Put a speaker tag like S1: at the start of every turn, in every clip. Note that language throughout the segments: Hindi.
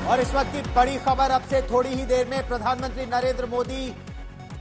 S1: और इस वक्त की बड़ी खबर, अब से थोड़ी ही देर में प्रधानमंत्री नरेंद्र मोदी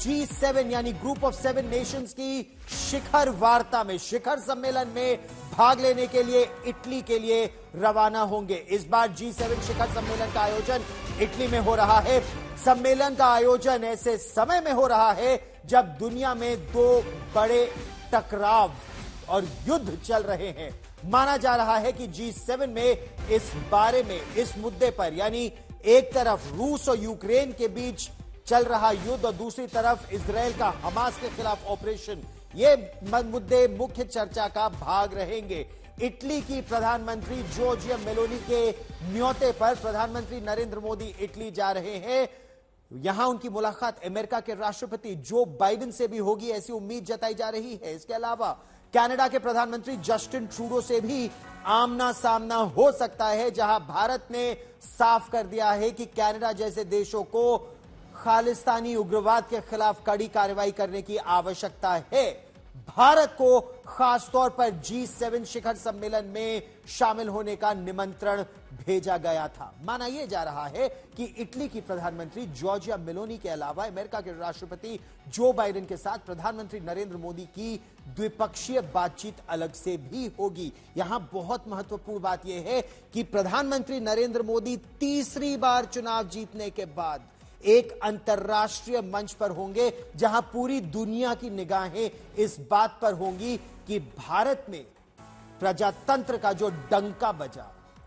S1: G7 यानी ग्रुप ऑफ 7 नेशंस की शिखर वार्ता में, शिखर सम्मेलन में भाग लेने के लिए इटली के लिए रवाना होंगे। इस बार G7 शिखर सम्मेलन का आयोजन इटली में हो रहा है। सम्मेलन का आयोजन ऐसे समय में हो रहा है जब दुनिया में दो बड़े टकराव और युद्ध चल रहे हैं। माना जा रहा है कि G7 में इस बारे में, इस मुद्दे पर, यानी एक तरफ रूस और यूक्रेन के बीच चल रहा युद्ध और दूसरी तरफ इजराइल का हमास के खिलाफ ऑपरेशन, ये मुद्दे मुख्य चर्चा का भाग रहेंगे। इटली की प्रधानमंत्री जॉर्जिया मेलोनी के न्योते पर प्रधानमंत्री नरेंद्र मोदी इटली जा रहे हैं। यहां उनकी मुलाकात अमेरिका के राष्ट्रपति जो बाइडेन से भी होगी, ऐसी उम्मीद जताई जा रही है। इसके अलावा कनाडा के प्रधानमंत्री जस्टिन ट्रूडो से भी आमना सामना हो सकता है, जहां भारत ने साफ कर दिया है कि कनाडा जैसे देशों को खालिस्तानी उग्रवाद के खिलाफ कड़ी कार्रवाई करने की आवश्यकता है। भारत को खासतौर पर G7 शिखर सम्मेलन में शामिल होने का निमंत्रण भेजा गया था। माना यह जा रहा है कि इटली की प्रधानमंत्री जॉर्जिया मेलोनी के अलावा अमेरिका के राष्ट्रपति जो बाइडेन के साथ प्रधानमंत्री नरेंद्र मोदी की द्विपक्षीय बातचीत अलग से भी होगी। यहां बहुत महत्वपूर्ण बात यह है कि प्रधानमंत्री नरेंद्र मोदी तीसरी बार चुनाव जीतने के बाद एक अंतर्राष्ट्रीय मंच पर होंगे, जहां पूरी दुनिया की निगाहें इस बात पर होंगी कि भारत में प्रजातंत्र का जो डंका बजा,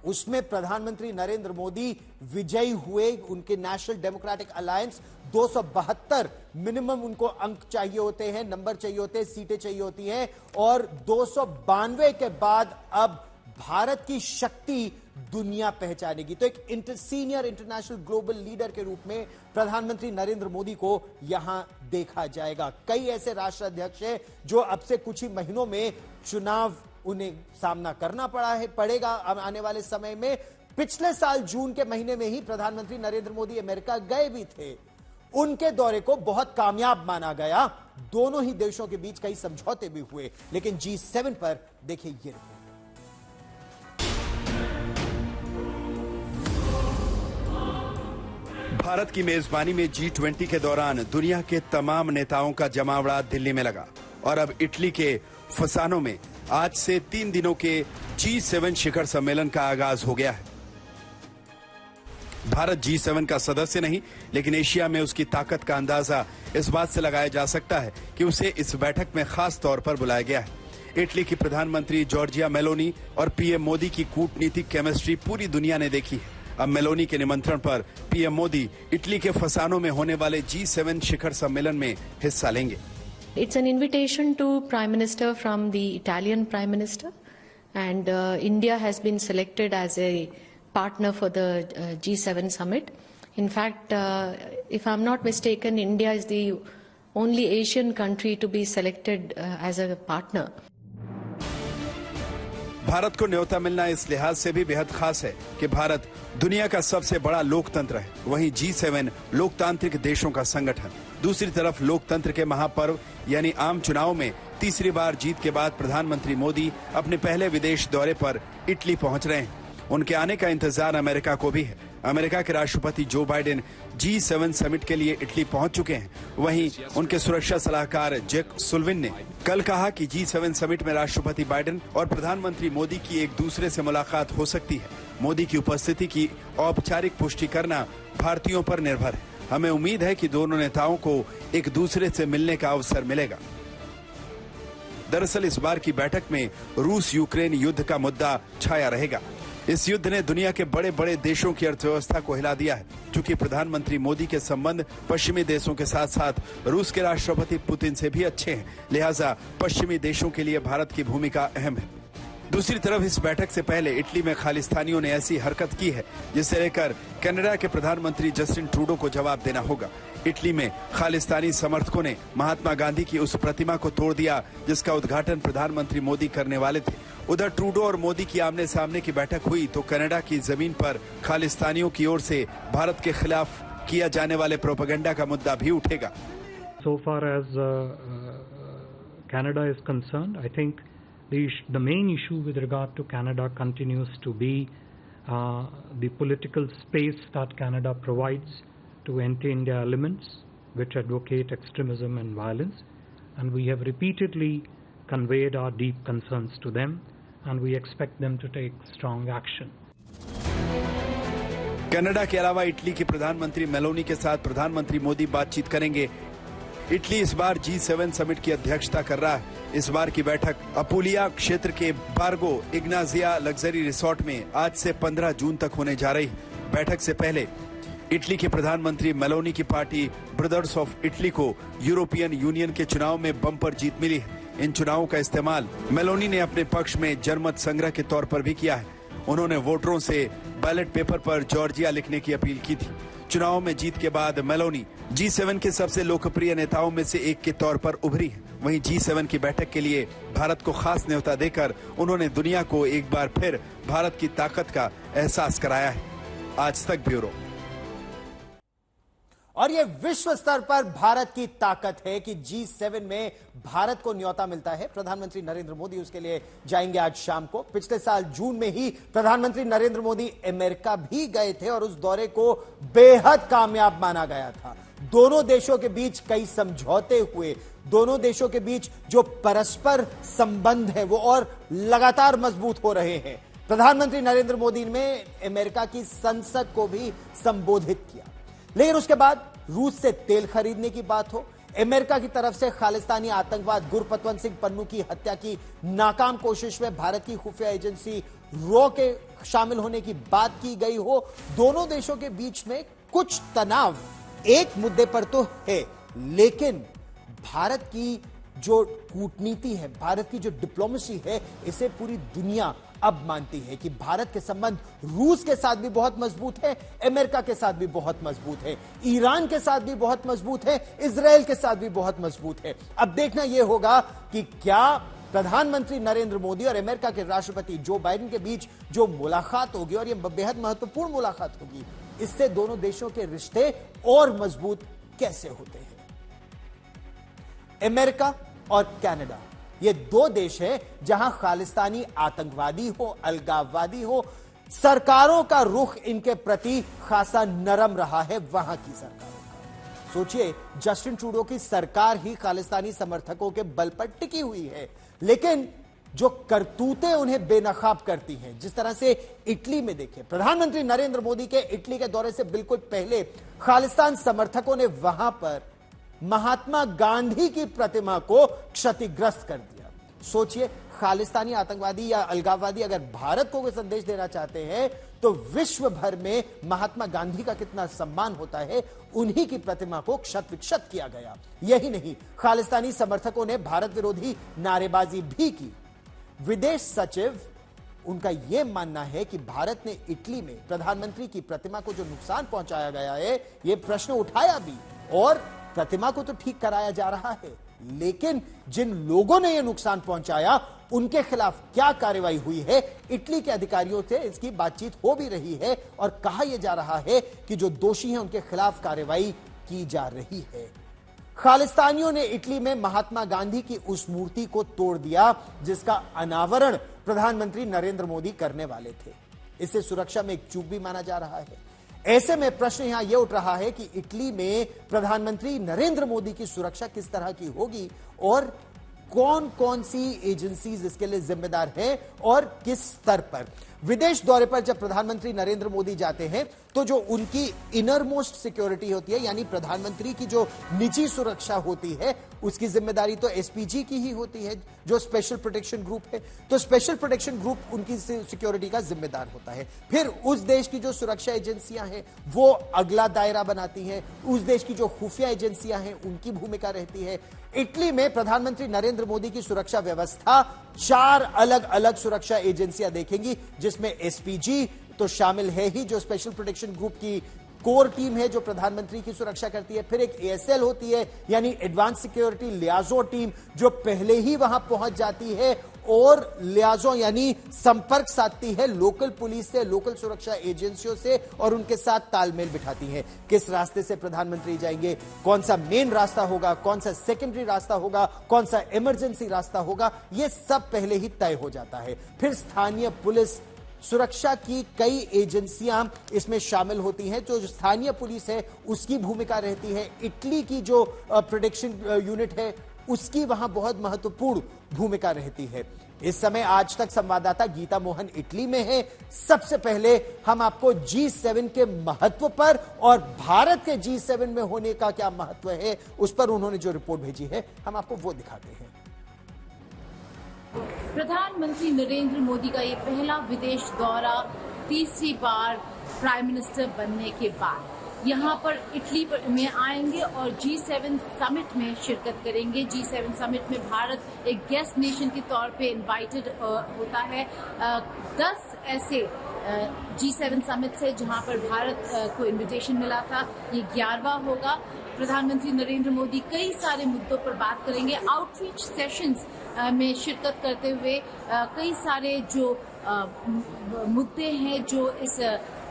S1: उसमें प्रधानमंत्री नरेंद्र मोदी विजयी हुए। उनके नेशनल डेमोक्रेटिक अलायंस 272 मिनिमम उनको अंक चाहिए होते हैं, नंबर चाहिए होते हैं, सीटें चाहिए होती हैं, और 292 के बाद अब भारत की शक्ति दुनिया पहचानेगी। तो एक सीनियर इंटरनेशनल ग्लोबल लीडर के रूप में प्रधानमंत्री नरेंद्र मोदी को यहां देखा जाएगा। कई ऐसे राष्ट्राध्यक्ष हैं जो अब से कुछ ही महीनों में चुनाव उन्हें सामना करना पड़ेगा आने वाले समय में। पिछले साल जून के महीने में ही प्रधानमंत्री नरेंद्र मोदी अमेरिका गए भी थे। उनके दौरे को बहुत कामयाब माना गया। दोनों ही देशों के बीच कई समझौते भी हुए, लेकिन G7 पर देखिए ये रिपोर्ट।
S2: भारत की मेजबानी में G20 के दौरान दुनिया के तमाम नेताओं का जमावड़ा दिल्ली में लगा और अब इटली के फसानो में आज से 3 दिनों के G7 शिखर सम्मेलन का आगाज हो गया है। भारत G7 का सदस्य नहीं, लेकिन एशिया में उसकी ताकत का अंदाजा इस बात से लगाया जा सकता है कि उसे इस बैठक में खास तौर पर बुलाया गया है। इटली की प्रधानमंत्री जॉर्जिया मेलोनी और पीएम मोदी की कूटनीतिक केमिस्ट्री पूरी दुनिया ने देखी है। अब मेलोनी के निमंत्रण पर पीएम मोदी इटली के फसानो में होने वाले G7 शिखर सम्मेलन में हिस्सा लेंगे।
S3: It's an invitation to Prime Minister from the Italian Prime Minister, and India has been selected as a partner for the G7 summit. In fact, if I'm not mistaken, India is the only Asian country to be selected as a partner.
S2: Bharat को न्योता मिलना इस लिहाज से भी बेहद खास है कि भारत दुनिया का सबसे बड़ा लोकतंत्र है। वहीं G7 लोकतांत्रिक देशों का संगठन। दूसरी तरफ लोकतंत्र के महापर्व यानी आम चुनाव में तीसरी बार जीत के बाद प्रधानमंत्री मोदी अपने पहले विदेश दौरे पर इटली पहुंच रहे हैं। उनके आने का इंतजार अमेरिका को भी है। अमेरिका के राष्ट्रपति जो बाइडेन G7 समिट के लिए इटली पहुंच चुके हैं। वहीं उनके सुरक्षा सलाहकार जैक सुल्लिवन ने कल कहा कि G7 समिट में राष्ट्रपति बाइडेन और प्रधानमंत्री मोदी की एक दूसरे से मुलाकात हो सकती है। मोदी की उपस्थिति की औपचारिक पुष्टि करना भारतीयों पर निर्भर है। हमें उम्मीद है कि दोनों नेताओं को एक दूसरे से मिलने का अवसर मिलेगा। दरअसल इस बार की बैठक में रूस यूक्रेन युद्ध का मुद्दा छाया रहेगा। इस युद्ध ने दुनिया के बड़े बड़े देशों की अर्थव्यवस्था को हिला दिया है। चूंकि प्रधानमंत्री मोदी के संबंध पश्चिमी देशों के साथ साथ रूस के राष्ट्रपति पुतिन से भी अच्छे हैं, लिहाजा पश्चिमी देशों के लिए भारत की भूमिका अहम है। दूसरी तरफ इस बैठक से पहले इटली में खालिस्तानियों ने ऐसी हरकत की है जिसे लेकर कनाडा के प्रधानमंत्री जस्टिन ट्रूडो को जवाब देना होगा। इटली में खालिस्तानी समर्थकों ने महात्मा गांधी की उस प्रतिमा को तोड़ दिया जिसका उद्घाटन प्रधानमंत्री मोदी करने वाले थे। उधर ट्रूडो और मोदी की आमने सामने की बैठक हुई तो कनाडा की जमीन पर खालिस्तानियों की ओर से भारत के खिलाफ किया जाने वाले प्रोपेगेंडा का मुद्दा भी उठेगा।
S4: So far as Canada is concerned, I think the main issue with regard to Canada continues to be the political space that Canada provides to anti-India elements which advocate extremism and violence, and we have repeatedly conveyed our deep concerns to them, and we expect them to take strong action.
S2: Canada के अलावा इटली के प्रधानमंत्री मेलोनी के साथ प्रधानमंत्री मोदी बातचीत करेंगे। इटली इस बार G7 समिट की अध्यक्षता कर रहा है। इस बार की बैठक अपुलिया क्षेत्र के बार्गो इग्नाजिया लग्जरी रिसोर्ट में आज से 15 जून तक होने जा रही। बैठक से पहले इटली के प्रधानमंत्री मेलोनी की पार्टी ब्रदर्स ऑफ इटली को यूरोपियन यूनियन के चुनाव में बम्पर जीत मिली है। इन चुनावों का इस्तेमाल मेलोनी ने अपने पक्ष में जनमत संग्रह के तौर पर भी किया है। उन्होंने वोटरों से बैलेट पेपर पर जॉर्जिया लिखने की अपील की थी। चुनाव में जीत के बाद मेलोनी G7 के सबसे लोकप्रिय नेताओं में से एक के तौर पर उभरी है। वहीं G7 की बैठक के लिए भारत को खास न्योता देकर उन्होंने दुनिया को एक बार फिर भारत की ताकत का एहसास कराया है। आज तक ब्यूरो।
S1: और यह विश्व स्तर पर भारत की ताकत है कि G7 में भारत को न्योता मिलता है। प्रधानमंत्री नरेंद्र मोदी उसके लिए जाएंगे आज शाम को। पिछले साल जून में ही प्रधानमंत्री नरेंद्र मोदी अमेरिका भी गए थे और उस दौरे को बेहद कामयाब माना गया था। दोनों देशों के बीच कई समझौते हुए, दोनों देशों के बीच जो परस्पर संबंध है वो और लगातार मजबूत हो रहे हैं। प्रधानमंत्री नरेंद्र मोदी ने अमेरिका की संसद को भी संबोधित किया। लेकिन उसके बाद रूस से तेल खरीदने की बात हो, अमेरिका की तरफ से खालिस्तानी आतंकवाद गुरपतवंत सिंह पन्नू की हत्या की नाकाम कोशिश में भारत की खुफिया एजेंसी रॉ के शामिल होने की बात की गई हो, दोनों देशों के बीच में कुछ तनाव एक मुद्दे पर तो है, लेकिन भारत की जो कूटनीति है, भारत की जो डिप्लोमेसी है, इसे पूरी दुनिया अब मानती है कि भारत के संबंध रूस के साथ भी बहुत मजबूत है, अमेरिका के साथ भी बहुत मजबूत है, ईरान के साथ भी बहुत मजबूत है, इजराइल के साथ भी बहुत मजबूत है। अब देखना यह होगा कि क्या प्रधानमंत्री नरेंद्र मोदी और अमेरिका के राष्ट्रपति जो बाइडेन के बीच जो मुलाकात होगी, और यह बेहद महत्वपूर्ण मुलाकात होगी, इससे दोनों देशों के रिश्ते और मजबूत कैसे होते हैं। अमेरिका और कनाडा ये दो देश हैं जहां खालिस्तानी आतंकवादी हो, अलगाववादी हो, सरकारों का रुख इनके प्रति खासा नरम रहा है। वहां की सरकारों का सोचिए, जस्टिन ट्रूडो की सरकार ही खालिस्तानी समर्थकों के बल पर टिकी हुई है, लेकिन जो करतूतें उन्हें बेनकाब करती हैं, जिस तरह से इटली में देखें, प्रधानमंत्री नरेंद्र मोदी के इटली के दौरे से बिल्कुल पहले खालिस्तान समर्थकों ने वहां पर महात्मा गांधी की प्रतिमा को क्षतिग्रस्त कर दिया। सोचिए, खालिस्तानी आतंकवादी या अलगाववादी अगर भारत को कोई संदेश देना चाहते हैं तो विश्व भर में महात्मा गांधी का कितना सम्मान होता है, उन्हीं की प्रतिमा को क्षत विक्षत किया गया। यही नहीं, खालिस्तानी समर्थकों ने भारत विरोधी नारेबाजी भी की। विदेश सचिव उनका यह मानना है कि भारत ने इटली में प्रधानमंत्री की प्रतिमा को जो नुकसान पहुंचाया गया है, यह प्रश्न उठाया भी और प्रतिमा को तो ठीक कराया जा रहा है, लेकिन जिन लोगों ने यह नुकसान पहुंचाया उनके खिलाफ क्या कार्रवाई हुई है, इटली के अधिकारियों से इसकी बातचीत हो भी रही है और कहा यह जा रहा है कि जो दोषी हैं उनके खिलाफ कार्रवाई की जा रही है। खालिस्तानियों ने इटली में महात्मा गांधी की उस मूर्ति को तोड़ दिया जिसका अनावरण प्रधानमंत्री नरेंद्र मोदी करने वाले थे। इसे सुरक्षा में एक चूक भी माना जा रहा है। ऐसे में प्रश्न यहां यह उठ रहा है कि इटली में प्रधानमंत्री नरेंद्र मोदी की सुरक्षा किस तरह की होगी और कौन कौन सी एजेंसीज इसके लिए जिम्मेदार हैं और किस स्तर पर। विदेश दौरे पर जब प्रधानमंत्री नरेंद्र मोदी जाते हैं तो जो उनकी इनर मोस्ट सिक्योरिटी होती है, यानी प्रधानमंत्री की जो निजी सुरक्षा होती है, उसकी जिम्मेदारी तो एसपीजी की ही होती है, जो स्पेशल प्रोटेक्शन ग्रुप है। तो स्पेशल प्रोटेक्शन ग्रुप उनकी सिक्योरिटी का जिम्मेदार होता है। फिर उस देश की जो सुरक्षा एजेंसियां हैं वो अगला दायरा बनाती हैं, उस देश की जो खुफिया एजेंसियां हैं उनकी भूमिका रहती है। इटली में प्रधानमंत्री नरेंद्र मोदी की सुरक्षा व्यवस्था 4 अलग अलग सुरक्षा एजेंसियां देखेंगी, जिसमें एसपीजी तो शामिल है ही, जो स्पेशल प्रोटेक्शन ग्रुप की कोर टीम है जो प्रधानमंत्री की सुरक्षा करती है। फिर एक एएसएल होती है, यानी एडवांस सिक्योरिटी लियाजो टीम, जो पहले ही वहां पहुंच जाती है और लियाजो यानी संपर्क साधती है लोकल पुलिस से, लोकल सुरक्षा एजेंसियों से और उनके साथ तालमेल बिठाती है। किस रास्ते से प्रधानमंत्री जाएंगे, कौन सा मेन रास्ता होगा, कौन सा सेकेंडरी रास्ता होगा, कौन सा इमरजेंसी रास्ता होगा, यह सब पहले ही तय हो जाता है। फिर स्थानीय पुलिस सुरक्षा की कई एजेंसियां इसमें शामिल होती हैं। जो स्थानीय पुलिस है उसकी भूमिका रहती है, इटली की जो प्रोटेक्शन यूनिट है उसकी वहां बहुत महत्वपूर्ण भूमिका रहती है। इस समय आज तक संवाददाता गीता मोहन इटली में है। सबसे पहले हम आपको G7 के महत्व पर और भारत के G7 में होने का क्या महत्व है उस पर उन्होंने जो रिपोर्ट भेजी है हम आपको वो दिखाते हैं।
S5: प्रधानमंत्री नरेंद्र मोदी का ये पहला विदेश दौरा, तीसरी बार प्राइम मिनिस्टर बनने के बाद यहाँ पर इटली में आएंगे और G7 समिट में शिरकत करेंगे। G7 समिट में भारत एक गेस्ट नेशन के तौर पे इनवाइटेड होता है। 10 ऐसे G7 समिट से जहाँ पर भारत को इनविटेशन मिला था, ये 11वां होगा। प्रधानमंत्री नरेंद्र मोदी कई सारे मुद्दों पर बात करेंगे। आउटरीच सेशंस में शिरकत करते हुए कई सारे जो मुद्दे हैं जो इस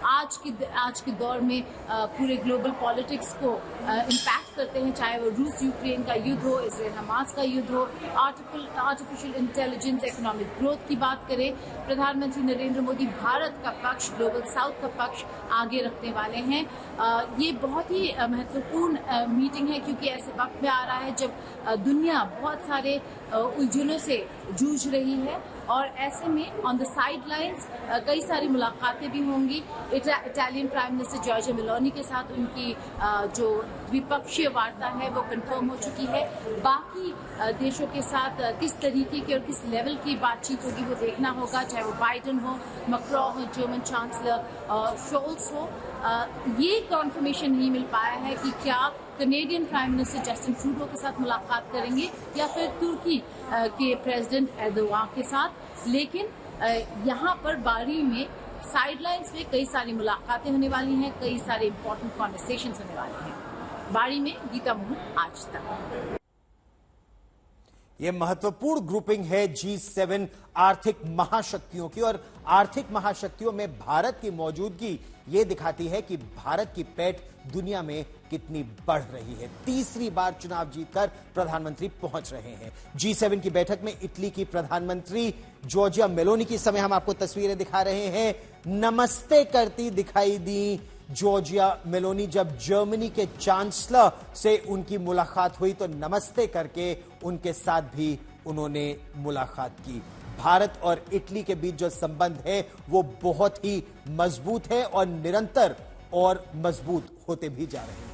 S5: आज के दौर में पूरे ग्लोबल पॉलिटिक्स को इम्पैक्ट करते हैं, चाहे वो रूस यूक्रेन का युद्ध हो, इसराइल हमास का युद्ध हो, आर्टिफिशियल इंटेलिजेंस, इकोनॉमिक ग्रोथ की बात करें। प्रधानमंत्री नरेंद्र मोदी भारत का पक्ष, ग्लोबल साउथ का पक्ष आगे रखने वाले हैं। ये बहुत ही महत्वपूर्ण मीटिंग है क्योंकि ऐसे वक्त में आ रहा है जब दुनिया बहुत सारे उलझनों से जूझ रही है और ऐसे में ऑन द साइड लाइन्स कई सारी मुलाकातें भी होंगी। Italian prime minister Giorgia Meloni के साथ उनकी जो द्विपक्षीय वार्ता है वो कंफर्म हो चुकी है। बाकी देशों के साथ किस तरीके की और किस लेवल की बातचीत होगी वो देखना होगा, चाहे वो बाइडेन हो, मैक्रोन हो, जर्मन चांसलर शोल्स हो। ये कॉन्फर्मेशन नहीं मिल पाया है कि क्या Canadian prime minister Justin Trudeau के साथ मुलाकात करेंगे या फिर तुर्की के प्रेसिडेंट एर्दोगान के साथ। लेकिन यहाँ पर बारी में साइडलाइंस में कई सारी मुलाकातें होने वाली हैं, कई सारे इंपॉर्टेंट कॉन्वर्सेशंस होने वाले हैं। बारी में गीता मोहन, आज तक।
S1: यह महत्वपूर्ण ग्रुपिंग है G7 आर्थिक महाशक्तियों की और आर्थिक महाशक्तियों में भारत की मौजूदगी ये दिखाती है कि भारत की पैठ दुनिया में कितनी बढ़ रही है। तीसरी बार चुनाव जीतकर प्रधानमंत्री पहुंच रहे हैं। G7 की बैठक में इटली की प्रधानमंत्री जॉर्जिया मेलोनी की समय हम आपको तस्वीरें दिखा रहे हैं, नमस्ते करती दिखाई दी जॉर्जिया मेलोनी। जब जर्मनी के चांसलर से उनकी मुलाकात हुई तो नमस्ते करके उनके साथ भी उन्होंने मुलाकात की। भारत और इटली के बीच जो संबंध है वो बहुत ही मजबूत है और निरंतर और मजबूत होते भी जा रहे हैं।